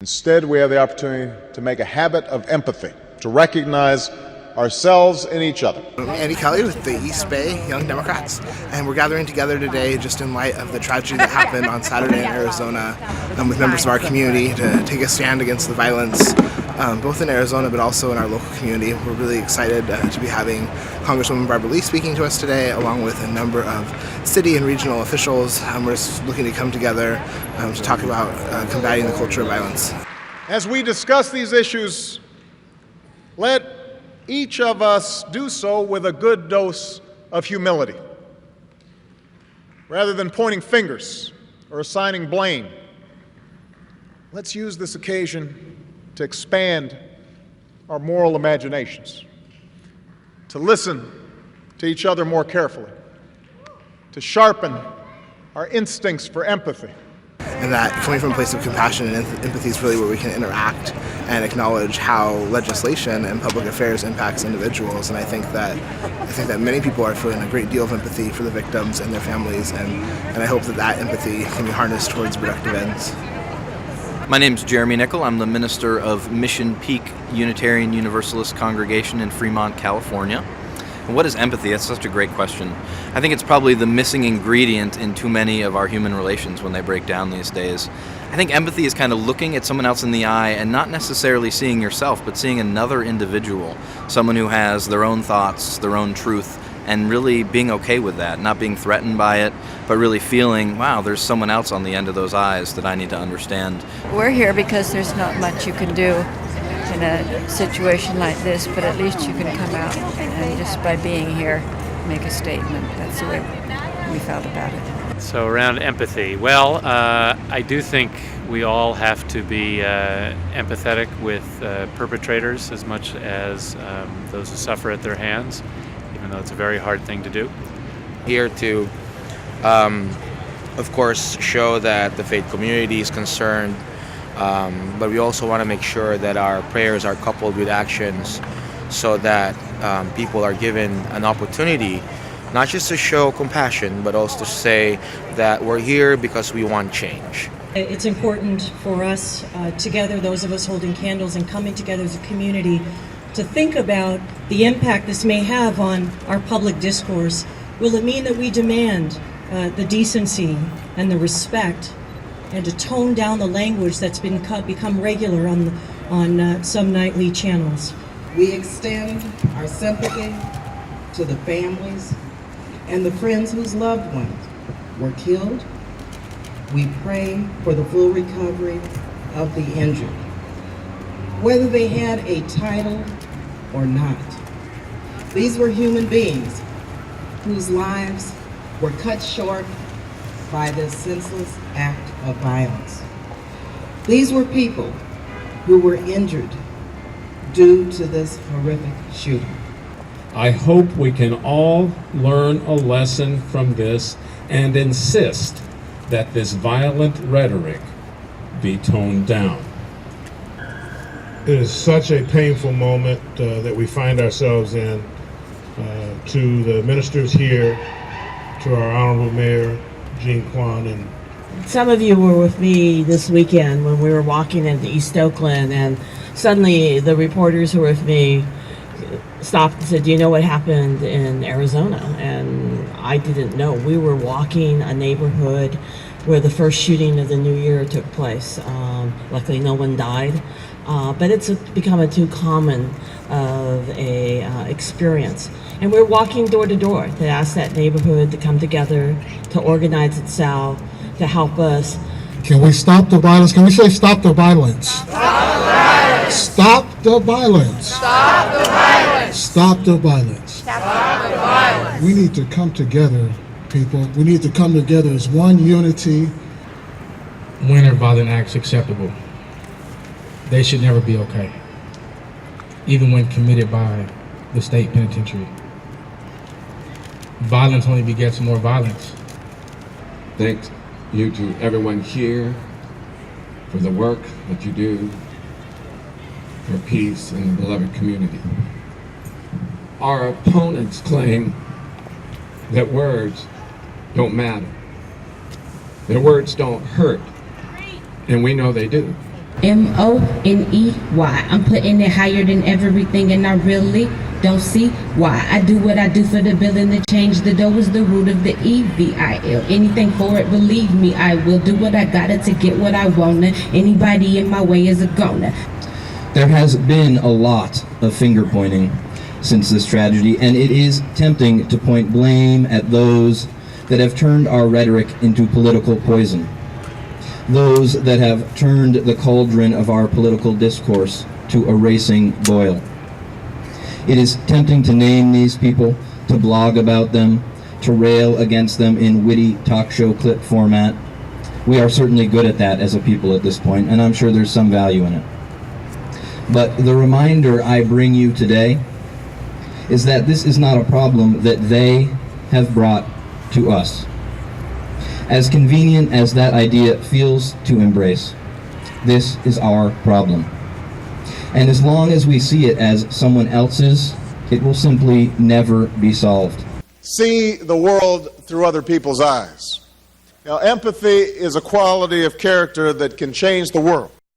Instead, we have the opportunity to make a habit of empathy, to recognize ourselves in each other. I'm Andy Kelly with the East Bay Young Democrats, and we're gathering together today just in light of the tragedy that happened on Saturday in Arizona with members of our community to take a stand against the violence, both in Arizona but also in our local community. We're really excited to be having Congresswoman Barbara Lee speaking to us today, along with a number of city and regional officials. We're just looking to come together to talk about combating the culture of violence. As we discuss these issues, let each of us do so with a good dose of humility. Rather than pointing fingers or assigning blame, let's use this occasion to expand our moral imaginations, to listen to each other more carefully, to sharpen our instincts for empathy. And that coming from a place of compassion and empathy is really where we can interact and acknowledge how legislation and public affairs impacts individuals. And I think that many people are feeling a great deal of empathy for the victims and their families, and I hope that empathy can be harnessed towards productive ends. My name's Jeremy Nickel. I'm the minister of Mission Peak Unitarian Universalist Congregation in Fremont, California. And what is empathy? That's such a great question. I think it's probably the missing ingredient in too many of our human relations when they break down these days. I think empathy is kind of looking at someone else in the eye and not necessarily seeing yourself, but seeing another individual, someone who has their own thoughts, their own truth, and really being okay with that, not being threatened by it, but really feeling, wow, there's someone else on the end of those eyes that I need to understand. We're here because there's not much you can do in a situation like this, but at least you can come out and just by being here make a statement. That's the way we felt about it. So around empathy, well, I do think we all have to be empathetic with perpetrators as much as those who suffer at their hands, even though it's a very hard thing to do. Here to, of course, show that the faith community is concerned, but we also want to make sure that our prayers are coupled with actions so that people are given an opportunity not just to show compassion, but also to say that we're here because we want change. It's important for us together, those of us holding candles and coming together as a community, to think about the impact this may have on our public discourse. Will it mean that we demand the decency and the respect, and to tone down the language that's become regular on some nightly channels? We extend our sympathy to the families and the friends whose loved ones were killed. We pray for the full recovery of the injured, whether they had a title or not. These were human beings whose lives were cut short by this senseless act of violence. These were people who were injured due to this horrific shooting. I hope we can all learn a lesson from this and insist that this violent rhetoric be toned down. It is such a painful moment that we find ourselves in. To the ministers here, to our Honorable Mayor, Jean Quan, and Some of you were with me this weekend when we were walking into East Oakland, and suddenly the reporters who were with me stopped and said, "Do you know what happened in Arizona?" And I didn't know. We were walking a neighborhood where the first shooting of the new year took place. Luckily no one died, but it's become a too common of a experience. And we're walking door to door to ask that neighborhood to come together, to organize itself, to help us. Can we stop the violence? Can we say stop the violence? Stop the violence! Stop the violence! Stop the violence! Stop the violence! Stop the violence! We need to come together, people. We need to come together as one unity. When are violent acts acceptable? They should never be okay, even when committed by the state penitentiary. Violence only begets more violence. Thanks you to everyone here for the work that you do for peace in the beloved community. Our opponents claim that words don't matter, that words don't hurt, and we know they do. M-O-N-E-Y. I'm putting it higher than everything, and I really don't see why. I do what I do for the building to change. The dough is the root of the EBYL. Anything for it, believe me, I will do what I gotta to get what I wanna. Anybody in my way is a goner. There has been a lot of finger pointing since this tragedy, and it is tempting to point blame at those that have turned our rhetoric into political poison. Those that have turned the cauldron of our political discourse to a racing boil. It is tempting to name these people, to blog about them, to rail against them in witty talk show clip format. We are certainly good at that as a people at this point, and I'm sure there's some value in it. But the reminder I bring you today is that this is not a problem that they have brought to us. As convenient as that idea feels to embrace, this is our problem. And as long as we see it as someone else's, it will simply never be solved. See the world through other people's eyes. Now, empathy is a quality of character that can change the world.